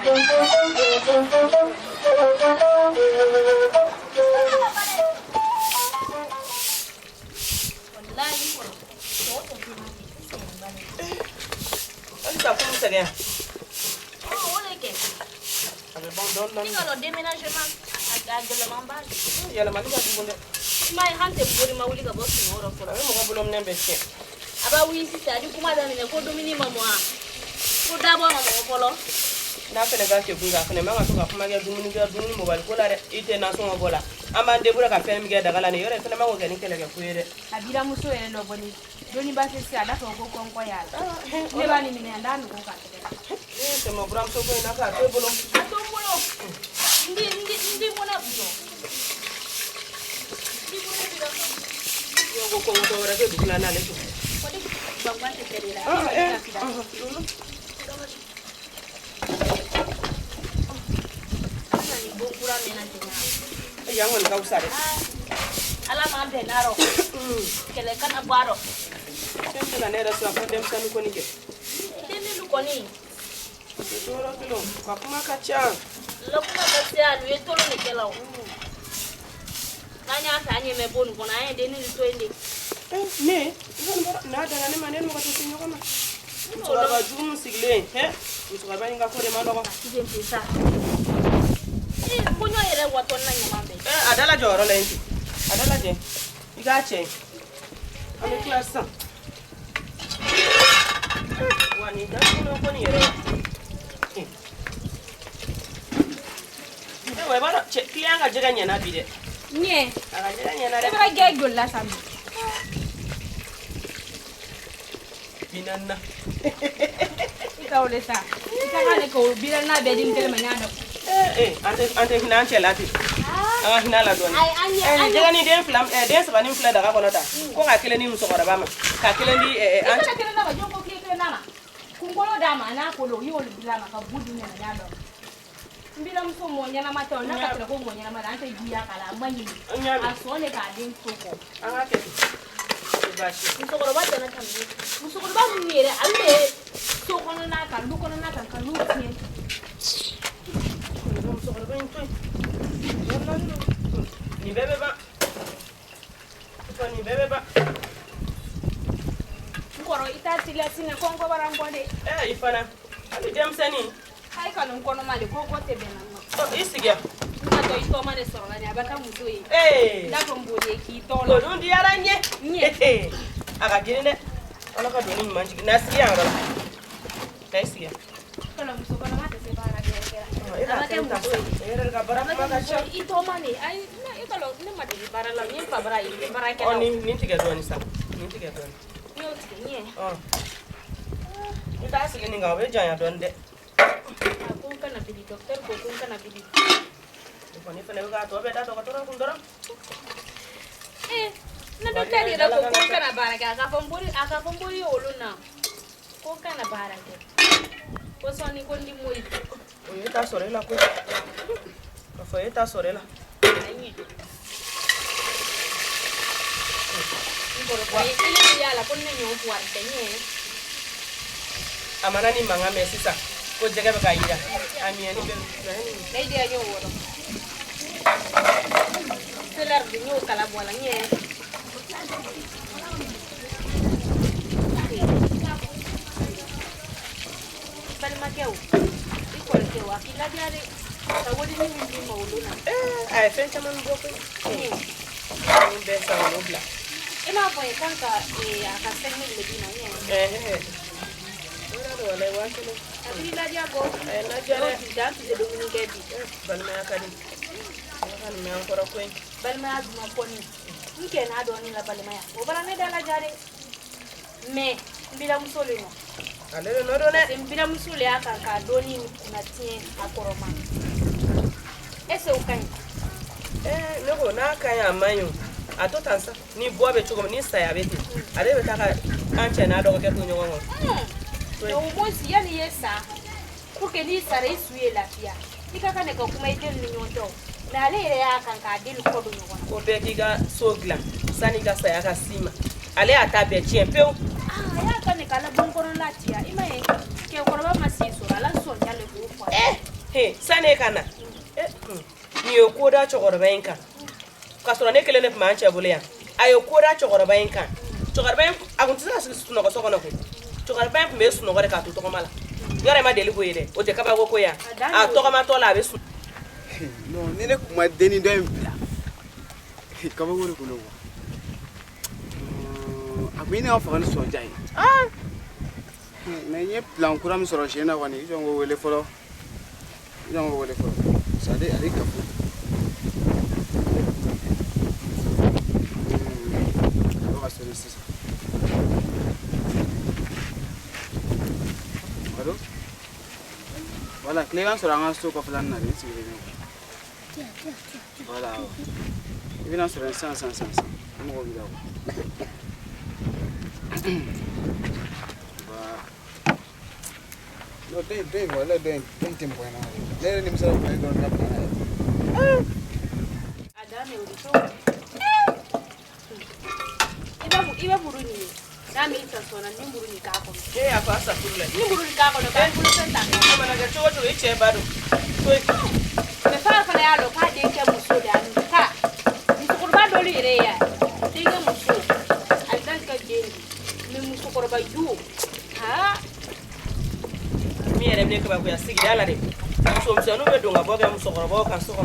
Ça commence bien. Oh, on est qu'est-ce? Il y a le déménagement à Gueule-Mambal. Il y a la magie du monde. Ma hante bori ma wuli ka bo sinoro folo. Mo ko bolom nembe che. Aba wi si ta di kuma da ne ko domini mamo a. Ko dabo mamo folo. Na fene ga ke bunga fene ma to ka kuma ga dumuni mobile ko la re ite na so ngola. Amba de bura ka fene mi ga daga la ne yore fene ma ko ga ni kele ga kuyere. Abira muso ele no boni. Doni ba se si ada ko ko yala. Ne ba ni mi ne nda ko ka. Se mo bram so ko na ka to bolom. To bolo. Ndi mona bulo. Yo ko to wara ke dukla na le to. Ko de bangwa te tere la. Ni bokura mena tena. Ya ngon ka usare. Ala ma be naro. Kele kana baro. Tembe na nera so ka dem sanu ko ni ke. Deni lu ko ni. To ro kilo ka kuma ka cha. Lo kuma ka cha lu etolo ni kela o. Nanya ta nye me bonu ko na ye deni lu to ende. Ne, na da na mane mo ka to sinyo ko ma. So ba jum sigle, so ba nga ko de ma no ko. Ide mpisa. Mbonyo yele wato na nyamambe. Adala joro le nti. Adala je. Iga che. Ame class. Wani da ko ni yere. We bara che klianga jega nyana bide. Nye. Aga jega nyana E bara ge golla sambi. Binanna. Ika oleta. Ika kale ko bilanna be din kele manyado. Ante financial lati. Hina la doni. Jega ni den flam den saba ni flam daga kono ta. Ko ka kele ni muso ko ba ma. Ka kele ni ante kele na ba jonko kele na ma. Kungolo dama na ko lo yolo bilama ka budu ne manyado. Mbila muso monya na mata na ka tele ko monya na mata ante giya kala manyi. Asone ka den soko. Anga ke. Bashi. Muso ko ba tana tambe. Muso ko ba ni yere alle. Soko na ka lu kono na ka lu tie. Ni bebe ba. Ko ni bebe ba. Ngoro itati la sina kongo barambode. Ifana. Ali jamsani. Ai kana nkono mali ko tebe na. So isigia. Ngato ito mane sorona ni abaka muso yi. Ndato mbode ki tolo. Ko dundi yaranye. Nye. Aga girene. Ala ka doni manji na siya ngala. Kaisiya. Kala muso kono mate se bara gere. Era ka bara ma ka cha. Ito mane ai na ito lo ne mate di bara la ni pa bara yi bara ke. Ni tiga doni sa. Ni tiga doni. Yo tinye. Ita asili ni ngawe janya donde. Aku kana bidi dokter ko kun kana bidi. Ko ni fene ga to be da to ka to kun doro. Na dokter ira ko kun kana bara ke aka fomburi oluna. Ko kana bara ke. Ko soni ko ndi moyi. Oye ta sorela ko. Ka foi ta sorela. Ngoro ko ile ya la ko ne nyo kwa tenye. Amana ni manga mesisa. Ko jega be ka ira. Amieni be. Dai dia yo woro. Selar di nyo kala bola nye. Palma keu. Iko le keu akila diare. Tawodi ni ndi mauluna. Ai fe chama mboko. Ni be sa nobla. Ina boy kanka aka senne le dina nye. Ora do le wa kele. Akila dia go. Na jare. Dan ti de dominique bi. Balma akadi. Kan me ancora ko. Balma azuma koni. Nke na do ni la balma ya. O bara ne dala jare. Me mbila musole no. Ale no do ne. Mbila musole aka ka doni na tie akoroma. Ese ukani. Ne ko na kan ya manyo. Ato tansa ni boabe chugo ni saya beti. Ale betaka anche na do ke to nyongo. No mosi yani yesa. Kuke ni sare isuye lafia. Nikaka ne ka kuma idel ni nyondo. Na ale ile aka ka dil ko do nyongo. Ko be giga sogla. Sani ga saya ka sima. Ale atabe chiempeu. Ya ka ne kala bonkono latia. Ima ke korba masiso ala so nyale ko kwa. he sane kana ni yo koda chogorba inka kasoro ne kele ne manche bulia ayo koda chogorba inka chogorba agunti sa su no ko sokona ko chogorba me su no gore ka to mala yare ma deli ko yede o te kaba ko ya a to ma to la be su no ni ne kuma deni do kaba wori ko lo abine o fa ni so jai mais ñep plan kuram soro chena woni jongo wele folo sade ari kafu on va se laisser ça allô voilà clément sera en stock of lan na ni si voilà il vient sur 500 on va vidéo no dai wala dai tempo na lere ni msara kwa ndo na adame ulito iba buruni nami itasona ni buruni kako apa asa kurule ni buruni kako no kan bulu senta kama na gacho to iche bado me fa na yalo pa de ke muso da ni ka ni kurba doli ire ya dinga muso aldan ka jengi me muso kurba yu ha mi ere ne ka ba ya sigi dala de so msanu be donga boga muso kurba ka so ko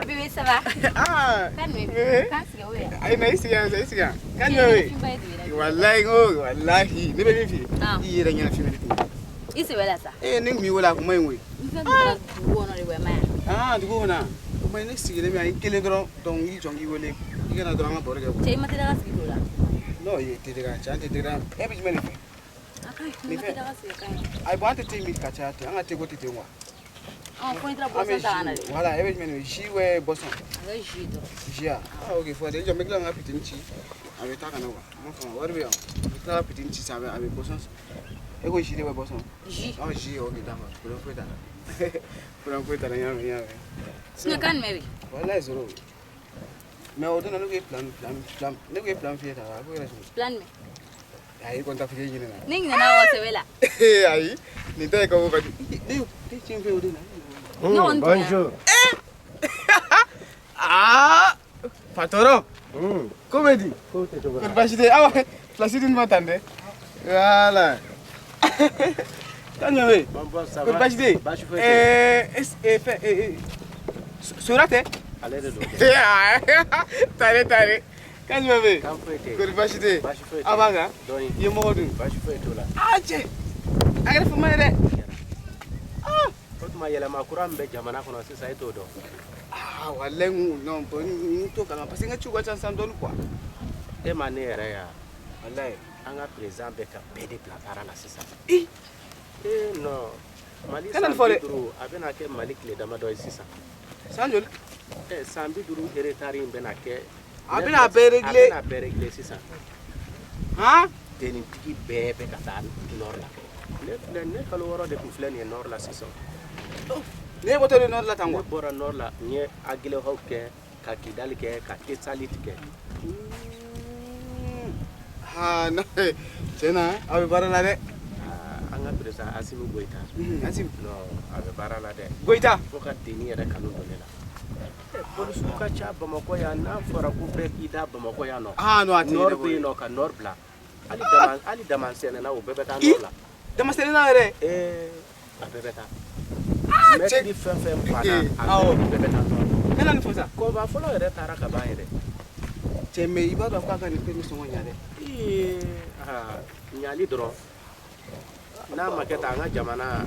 bébé ça va ay na isiga kan we wallahi ne be mi fi yi re nyana fi mi isi wala sa ne mi wala ko may we wono le ma dugo na ko may ne sigi ne mi ay kele dron don yi jongi wole yi na dron ma borga te mate daga sigi dola no ye te daga chante te daga e bi mene akai mate daga sigi kai ay bo ante te mi ka chate anga te gote te ngwa point tra bossa dana le voilà e bi mene jiwe boson aga jido jia okay fo de jo me kla ngapi tinchi ave ta kana wa mo fa warbe on ta pitinchi sabe ave boson e go jide we boson ji ji okay dama Pura na ya sina kan mewi wala zoro me o dona no ke plan ne ke plan fieta ba ko plan me ai konta fiye ni na ning na wa se wela ai ni dai ko ba de chimpe o dona Bonjour. Patoro. Come di? Capacité. Ah ouais, Placide ne m'entendait. Voilà. T'as vu? Capacité. Surate? Allez de l'eau. Tare. Quand tu veux? Capacité. Abanga. Il est mort. Ah, tiens. Agora foi mais ma yela ma kuram be jamana kono sisa ito do wallahi non bon to kala parce que tu vois ça sans donne quoi e manere ya wallahi anga président be ka pede plapara la sisa no mali duru abena ke malik le dama do sisa sanjol sambi duru hereditary be na ke abena be régler sisa ha teni tiki be ka tan nor la ne kalo woro de flen nor la sisa ne boto le nord la tangwa bora nord la nye agile hokke ka kidali ke ka ketsalit ke ha no tena ave bara la de anga presa asimu goita asim no ave bara la de goita foka dini era kanu dolela por suka cha bamako ya na fora ku be ida bamako ya no no ati nord be no ka nord bla ali daman sene na ubebe ta nord la daman sene na re abebe ta mais di fem pana abebe ta kana ni fosa ko ba folo ere tara ka ba ere cheme iba do ka ni pe mi so nyale nyali dro na maketa nga jamana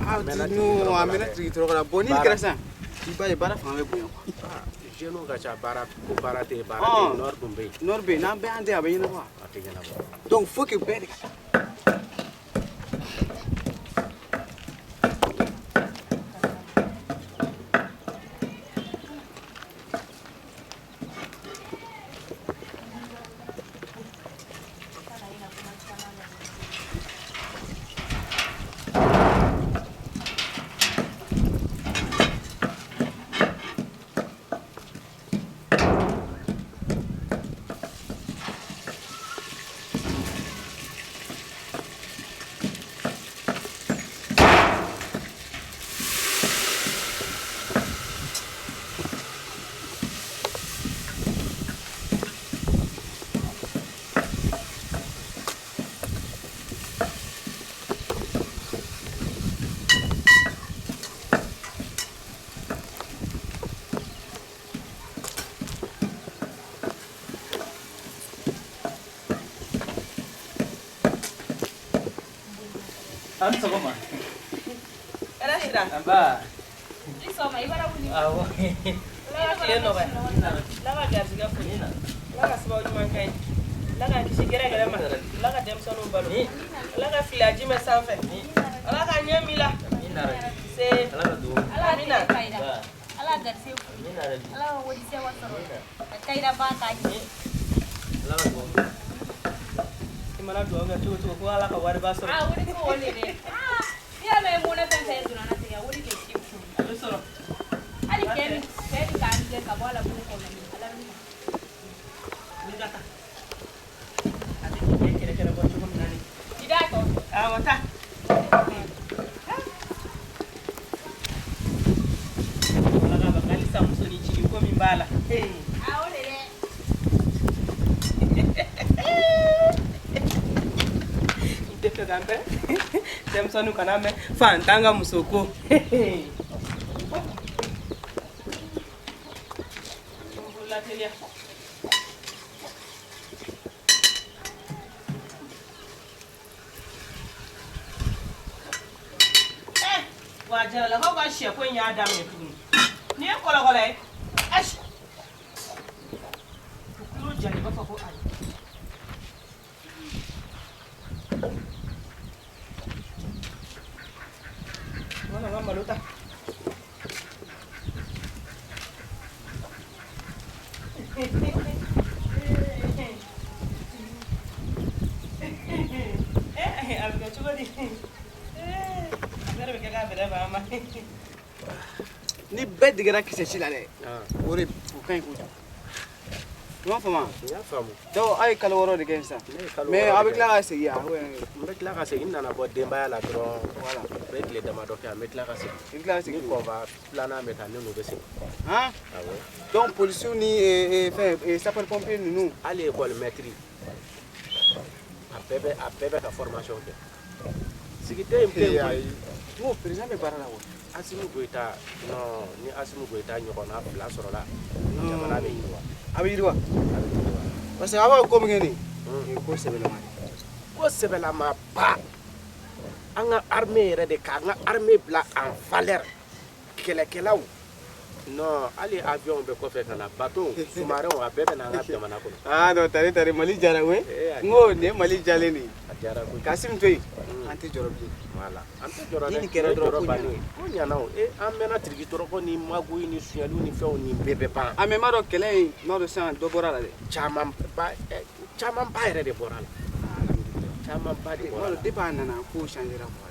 no amena tri tro kala boni kresa iba e bara fami buyo jeno ga cha bara ko bara te nord be na be ande abayina kwa atigena donc faut que be sɔgɔma. Ala hira. Anba. I sɔgɔma i bara wuli. Awɔ. Ala ka tile nɔgɔya. Ala ka garizigɛ foni. Ala ka sababu ɲuman kɛ. Ala ka kisi gɛrɛgɛrɛ ma. Ala ka denmisɛnninw balo. Ala ka filaji mɛn sanfɛ. Ala ka ɲɛ min la. Se. Ala ka dugawu. Ala ka kayira. Ala garse ku. Ala ka wodi se wasoro. Ka kayira ba ka ji. Ala ka dugawu. I mana dugawu kɛ cogo cogo ko Ala ka wari ba sɔrɔ. Wodi ko wole dɛ. Ni ya mɛ mun na fɛn fɛn donna na tigɛ wodi ke ci. A bɛ sɔrɔ. Ali kɛ ka tigɛ ka bɔ a la mun kɔnɔ ni Ala ni. Wuli ka taa. A bɛ kɛ kɛrɛkɛrɛ bɔ cogo min na ni. I da tɔ. Awɔ taa. Ala ka bali halisa muso ni jigin ko min b'a la. A wole dɛ. I tɛ fɛ ka mɛn denmisɛnninw kana mɛn fantan ka muso ko. Lateliya. Wa jaralakaw ka siyɛko in y'a daminɛ tuguni. Nin ye kɔlɔkɔlɔ ye. Ayi. U tulo jalen b'a fɔ ko ayi. Wala ka malo ta. A bɛ kɛ cogo di? Ni bɛɛ digɛra kisɛsi la dɛ. O de o ka ɲi kojugu. I m'a faamu wa? N y'a faamu. Donc a ye kalo 6 de kɛ sisan. Mais a bɛ tila ka segin yan. N bɛ tila ka segin, n nana bɔ denbaya la dɔrɔn. Voilà. N bɛ tile damadɔ kɛ, an bɛ tila ka segin. I tila ka segin. Ni kɔnba filanan bɛ taa, ne n'u bɛ segin. Han? Awɔ. Donc policiers ni fɛn sapeur pompier ninnu. Hali école maîtrise. A bɛɛ bɛ ka formation kɛ. Sigiden in bɛɛ koyi. N ko président bɛ baara la wa? Asimu Goyita, non, ni Asimu Goyita ɲɔgɔnna fila sɔrɔla, jamana bɛ yiriwa. A bɛ yiriwa? A bɛ yiriwa. Parce que a b'a ko min kɛ nin ye ko sɛbɛlama de. Ko sɛbɛlama ba. An ka armée yɛrɛ de k'an ka armée bila en valeur. Kɛlɛkɛlaw. Non, hali avion bɛ kɔfɛ ka na, bateau, sous-marin a bɛɛ bɛ na an ka jamana kɔnɔ. Ah non, tari Mali jara koyi. N ko nin ye Mali jalen de ye. A diyara koyi. Kasim to yen, an tɛ jɔrɔ bilen. Voilà, an tɛ jɔrɔ dɛ. Ni nin kɛra dɔrɔn ko ɲana. Ko ɲana o, an mɛnna tiriki tɔrɔkɔ ni magoyi ni suɲɛliw ni fɛnw ni bɛɛ bɛ ban. A mɛ n b'a dɔn kɛlɛ in, n b'a dɔn sisan dɔ bɔra la dɛ. Camanba yɛrɛ de bɔra la. Camanba de bɔra la. Depuis a nana ko changera quoi.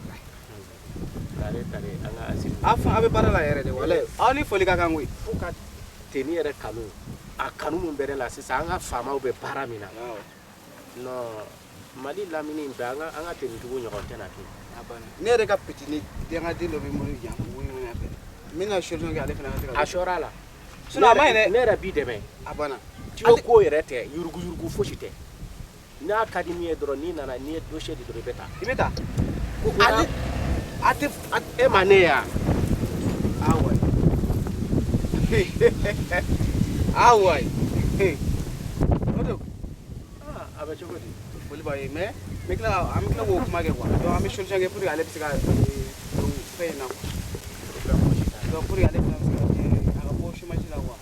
Tare an ka Asimu. A fɔ a bɛ baara la yɛrɛ de walayi. Aw ni foli ka kan koyi. Fo ka teni yɛrɛ kanu, a kanu min bɛ ne la sisan an ka faamaw bɛ baara min na. Non, Mali lamini bɛɛ an ka tenitigiw ɲɔgɔn tɛ na ten. Ne yɛrɛ ka petini den ka den dɔ bɛ n bolo yan wuli fɛ. N bɛna solution kɛ ale fana ka se ka. A sɔrɔ a la. Sinon a ma ɲi dɛ. Ne yɛrɛ b'i dɛmɛ. A banna. Tiyo ko yɛrɛ tɛ, yuruguyurugu fosi tɛ. N'a ka di min ye dɔrɔn n'i nana n'i ye dossier di dɔrɔn i bɛ taa. I bɛ taa. Ale a tɛ e ma ne yan. Awɔ. Awɔ. O don. A bɛ cogo di? Foli b'a ye mais an bɛ tila k'o kuma kɛ quoi. Donc an bɛ solution kɛ pour que ale bɛ se ka fɛn in na quoi. Donc pour que ale fana bɛ se ka a ka bɔ chômage la quoi.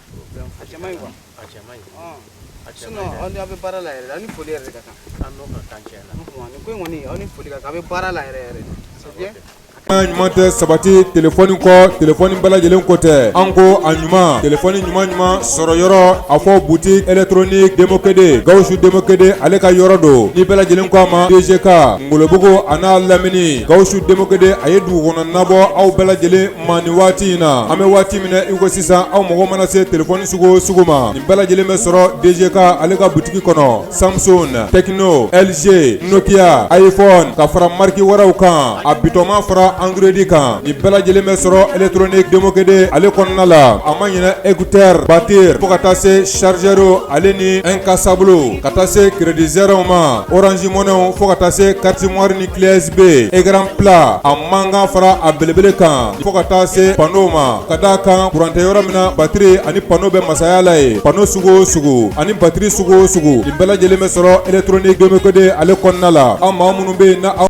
A cɛ man ɲi quoi. A cɛ man ɲi. Sinon aw ni aw bɛ baara la yɛrɛ, aw ni foli yɛrɛ de ka kan. An n'o ka kan tiɲɛ na. Nin ko in kɔni aw ni foli ka kan, aw bɛ baara la yɛrɛ yɛrɛ. C'est bien. ɲuman tɛ sabati telefɔni kɔ telefɔni bɛɛ lajɛlen ko tɛ an ko a ɲuman telefɔni ɲuman sɔrɔ yɔrɔ a fɔ boutique électronique Demokede Gawusu Demokede ale ka yɔrɔ do ni bɛɛ lajɛlen ko a ma DGK Ngolobogo a n'a lamini Gawusu Demokede a ye dugukɔnɔ nabɔ aw bɛɛ lajɛlen ma nin waati in na an bɛ waati minɛ i ko sisan aw mɔgɔ mana se telefɔni sugu o sugu ma nin bɛɛ lajɛlen bɛ sɔrɔ DGK ale ka boutique kɔnɔ Samsung Tecno LG Nokia iPhone ka fara marque wɛrɛw kan a bitɔnma fara Android kan ni bɛɛ lajɛlen bɛ sɔrɔ électronique Demokede ale kɔnɔna la a ma ɲinɛ écouteur batterie fo ka taa se chargeur ale ni incasable ka taa se crédit zéro ma Orange Money fo ka taa se carte mémoire ni clé USB écran plat a mankan fara a belebele kan fo ka taa se panneau ma ka d'a kan courant tɛ yɔrɔ min na batterie ani panneau bɛ masaya la ye panneau sugu o sugu ani batterie sugu o sugu ni bɛɛ lajɛlen bɛ sɔrɔ électronique Demokede ale kɔnɔna la an maa minnu bɛ yen na